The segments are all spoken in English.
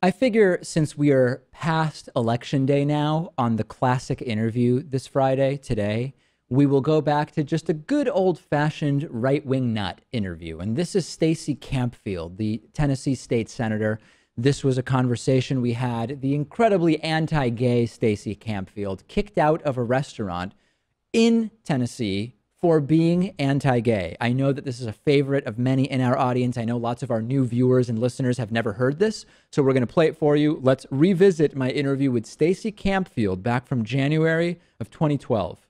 I figure since we are past election day now on the classic interview this Friday, today, we will go back to just a good old fashioned right wing nut interview. And this is Stacey Campfield, the Tennessee state senator. This was a conversation we had. The incredibly anti gay Stacey Campfield kicked out of a restaurant in Tennessee for being anti-gay. I know that this is a favorite of many in our audience. I know lots of our new viewers and listeners have never heard this, so we're going to play it for you. Let's revisit my interview with Stacey Campfield back from January of 2012.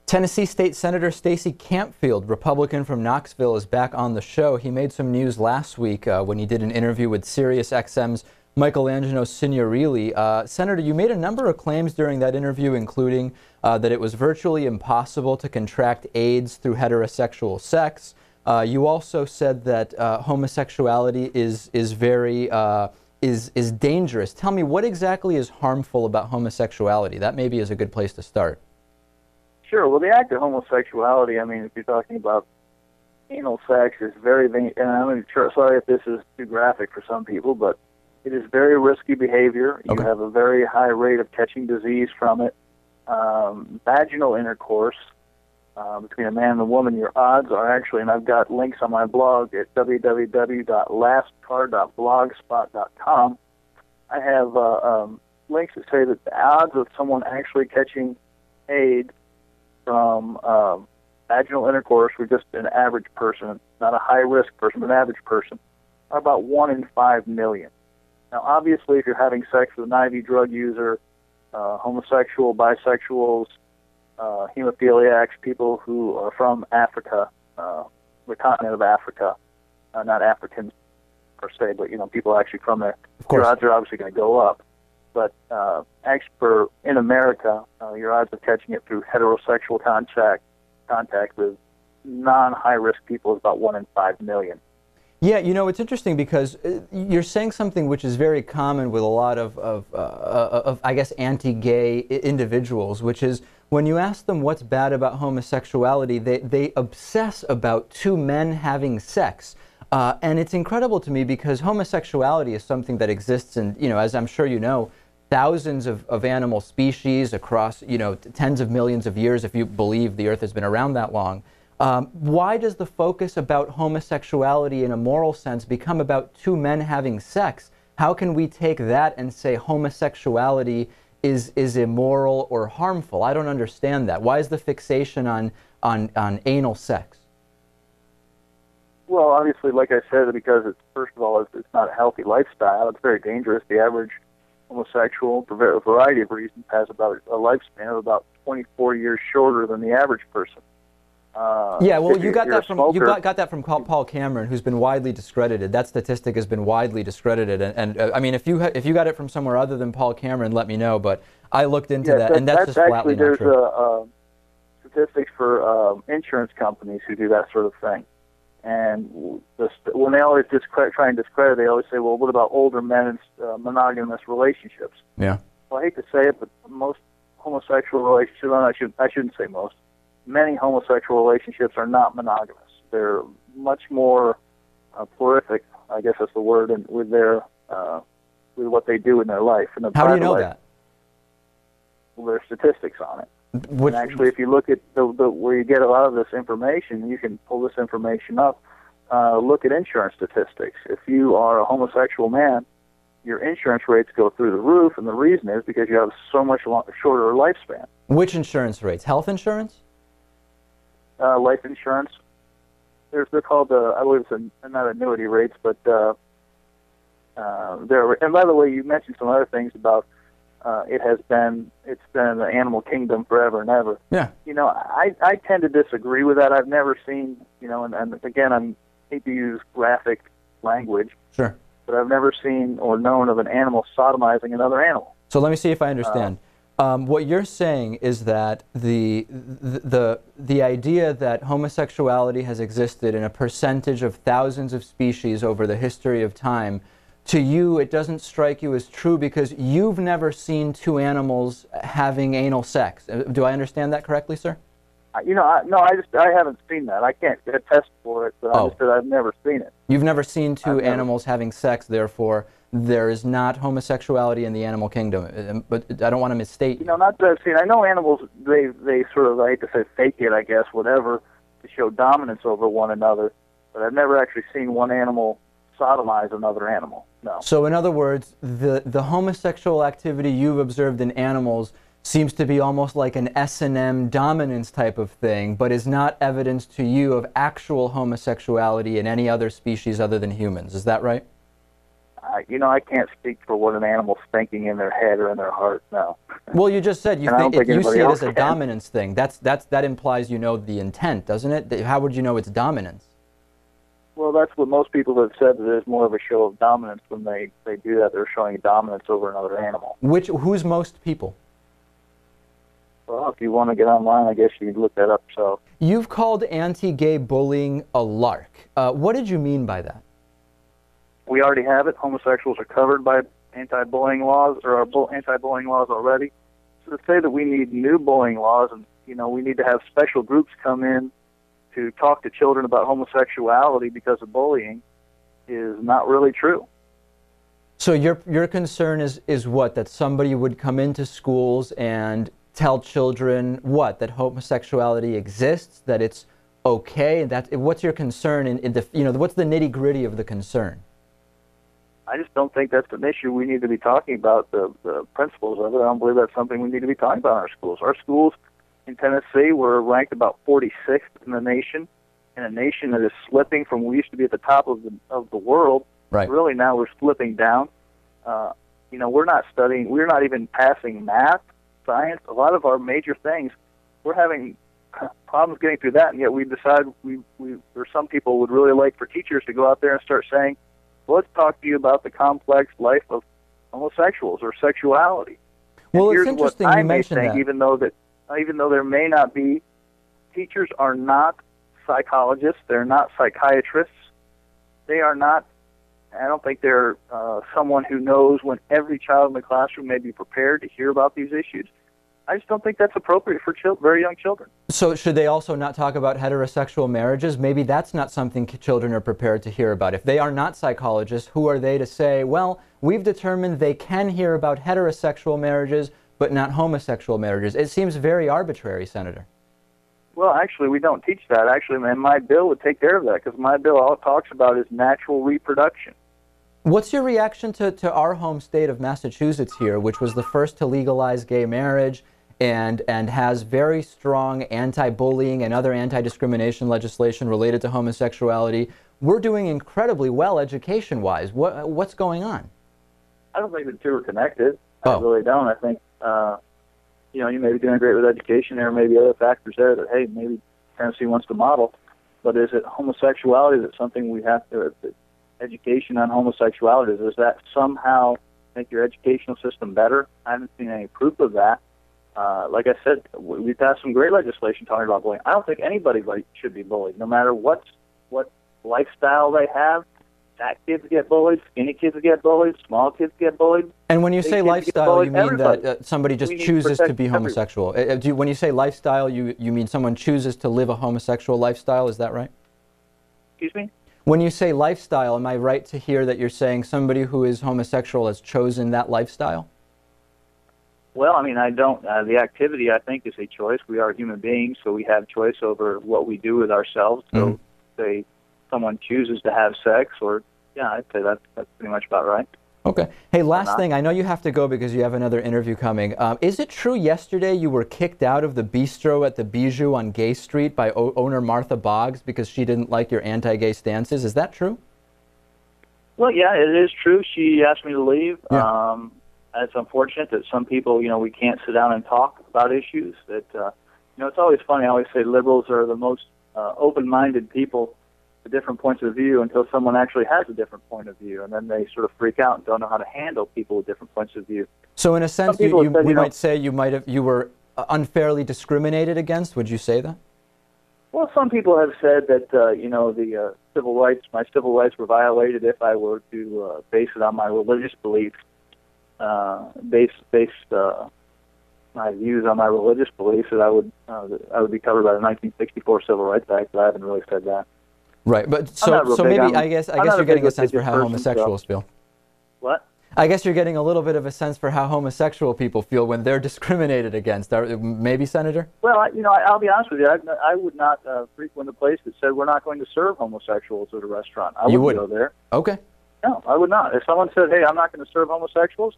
Tennessee State Senator Stacey Campfield, Republican from Knoxville, is back on the show. He made some news last week when he did an interview with SiriusXM's Michelangelo Signorile. Senator, you made a number of claims during that interview, including that it was virtually impossible to contract AIDS through heterosexual sex. You also said that homosexuality is dangerous. Tell me, what exactly is harmful about homosexuality? That maybe is a good place to start. Sure. Well, the act of homosexuality, I mean, if you're talking about anal sex, is very, and I'm sorry if this is too graphic for some people, but it is very risky behavior. You have a very high rate of catching disease from it. Vaginal intercourse between a man and a woman, your odds are actually, and I've got links on my blog at www.lastcar.blogspot.com. I have links that say that the odds of someone actually catching AIDS from vaginal intercourse with just an average person, not a high-risk person, but an average person, are about 1 in 5 million. Now, obviously, if you're having sex with an IV drug user, homosexual, bisexuals, hemophiliacs, people who are from Africa, the continent of Africa, not Africans per se, but people actually from there, your odds are obviously going to go up. But actually, in America, your odds of catching it through heterosexual contact with non-high-risk people is about 1 in 5 million. Yeah, it's interesting because you're saying something which is very common with a lot of I guess, anti-gay individuals, which is when you ask them what's bad about homosexuality, they obsess about two men having sex. And it's incredible to me because homosexuality is something that exists in, as I'm sure you know, thousands of animal species across, tens of millions of years, if you believe the Earth has been around that long. Why does the focus about homosexuality in a moral sense become about two men having sex? How can we take that and say homosexuality is immoral or harmful? I don't understand that. Why is the fixation on anal sex? Well, obviously, like I said, because first of all, it's not a healthy lifestyle. It's very dangerous. The average homosexual, for a variety of reasons, has about a lifespan of about 24 years shorter than the average person. Yeah, well, you got that from Paul Cameron, who's been widely discredited. That statistic has been widely discredited, and I mean, if you got it from somewhere other than Paul Cameron, let me know. But I looked into that, and that's just flatly not true. There's statistics for insurance companies who do that sort of thing, and when they always try and discredit, they always say, "Well, what about older men in monogamous relationships?" Yeah. Well, I hate to say it, but most homosexual relationships, well, I shouldn't say most. Many homosexual relationships are not monogamous. They're much more prolific, I guess that's the word, with with what they do in their life. How do you know that? Well, there are statistics on it. And actually, if you look at where you get a lot of this information, you can pull this information up. Look at insurance statistics. If you are a homosexual man, your insurance rates go through the roof, and the reason is because you have so much shorter lifespan. Which insurance rates? Health insurance? Life insurance. They're called, I believe it's not annuity rates, but they're. And by the way, you mentioned some other things about it's been in the animal kingdom forever and ever. Yeah. I tend to disagree with that. I've never seen, and again, I hate to use graphic language. Sure. But I've never seen or known of an animal sodomizing another animal. So let me see if I understand. What you're saying is that the idea that homosexuality has existed in a percentage of thousands of species over the history of time, to you it doesn't strike you as true because you've never seen two animals having anal sex. Do I understand that correctly, sir? I haven't seen that. I can't attest for it, but I just said I've never seen it. You've never seen two animals having sex, therefore there is not homosexuality in the animal kingdom. But I don't want to misstate you. You know, not that I've seen. I know animals, they sort of, I hate to say fake it, I guess, whatever, to show dominance over one another. But I've never actually seen one animal sodomize another animal. No. So in other words, the homosexual activity you've observed in animals seems to be almost like an S&M dominance type of thing, but is not evidence to you of actual homosexuality in any other species other than humans. Is that right? You know, I can't speak for what an animal's thinking in their head or in their heart, no. Well, you just said you you see it as a dominance thing. That implies you know the intent, doesn't it? How would you know it's dominance? Well, that's what most people have said, that there's more of a show of dominance when they do that. They're showing dominance over another animal. Who's most people? Well, if you want to get online, I guess you can look that up yourself. You've called anti-gay bullying a lark. What did you mean by that? We already have it. Homosexuals are covered by anti-bullying laws, or our anti-bullying laws already. So to say that we need new bullying laws, and you know, we need to have special groups come in to talk to children about homosexuality because of bullying, is not really true. So your concern is what? That somebody would come into schools and tell children what? That homosexuality exists, that it's okay? What's your concern in the, you know, what's the nitty-gritty of the concern? I just don't think that's an issue we need to be talking about, the principles of it. I don't believe that's something we need to be talking about in our schools. Our schools in Tennessee were ranked about 46th in the nation, in a nation that is slipping from, we used to be at the top of the world. Right. Really now we're slipping down. You know, we're not even passing math, science, a lot of our major things. We're having problems getting through that, and yet we decide or some people would really like for teachers to go out there and start saying, well, let's talk to you about the complex life of homosexuals or sexuality. Well, and it's interesting you mentioned that. Even though there may not be, teachers are not psychologists, they're not psychiatrists, they are not, I don't think they're someone who knows when every child in the classroom may be prepared to hear about these issues. I just don't think that's appropriate for very young children. So should they also not talk about heterosexual marriages? Maybe that's not something children are prepared to hear about. If they are not psychologists, who are they to say, well, we've determined they can hear about heterosexual marriages, but not homosexual marriages? It seems very arbitrary, Senator. Well, actually, we don't teach that. Actually, and my bill would take care of that, because my bill, all it talks about is natural reproduction. What's your reaction to our home state of Massachusetts here, which was the first to legalize gay marriage and has very strong anti-bullying and other anti-discrimination legislation related to homosexuality? We're doing incredibly well education-wise. What's going on? I don't think the two are connected. Oh. I really don't. I think, you know, you may be doing great with education. There may be other factors there that, hey, maybe Tennessee wants to model. But is it homosexuality that's something we have to, education on homosexuality, does that somehow make your educational system better? I haven't seen any proof of that. Like I said, we've passed some great legislation talking about bullying. I don't think anybody should be bullied, no matter what lifestyle they have. Fat kids get bullied, skinny kids get bullied, small kids get bullied. And when you say lifestyle, you mean that somebody just chooses to be everybody. homosexual. When you say lifestyle, you mean someone chooses to live a homosexual lifestyle, is that right? Excuse me? When you say lifestyle, am I right to hear that you're saying somebody who is homosexual has chosen that lifestyle? Well, I mean, I don't. The activity, I think, is a choice. We are human beings, so we have choice over what we do with ourselves. So, say someone chooses to have sex, or yeah, I'd say that's pretty much about right. Okay. Hey, last thing. I know you have to go because you have another interview coming. Is it true yesterday you were kicked out of the bistro at the Bijou on Gay Street by owner Martha Boggs because she didn't like your anti-gay stances? Is that true? Well, yeah, it is true. She asked me to leave. Yeah. It's unfortunate that some people, you know, we can't sit down and talk about issues. That you know, it's always funny. I always say liberals are the most open-minded people to different points of view until someone actually has a different point of view, and then they sort of freak out and don't know how to handle people with different points of view. So in a sense, we might say you were unfairly discriminated against. Would you say that? Well, some people have said that you know, my civil rights were violated if I were to base it on my religious beliefs, base my views on my religious beliefs, that I would be covered by the 1964 Civil Rights Act. But I haven't really said that. Right, but so maybe I guess you're getting a sense for how homosexuals feel. What? I guess you're getting a little bit of a sense for how homosexual people feel when they're discriminated against. Maybe, Senator? Well, I'll be honest with you. I would not frequent a place that said we're not going to serve homosexuals at a restaurant. I wouldn't go there. Okay. No, I would not. If someone said, hey, I'm not going to serve homosexuals,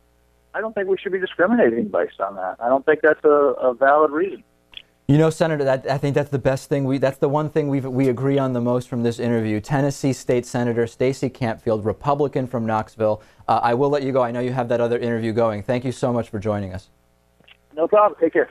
I don't think we should be discriminating based on that. I don't think that's a valid reason. You know, Senator, I think that's the best thing. That's the one thing we agree on the most from this interview. Tennessee State Senator Stacey Campfield, Republican from Knoxville. I will let you go. I know you have that other interview going. Thank you so much for joining us. No problem. Take care.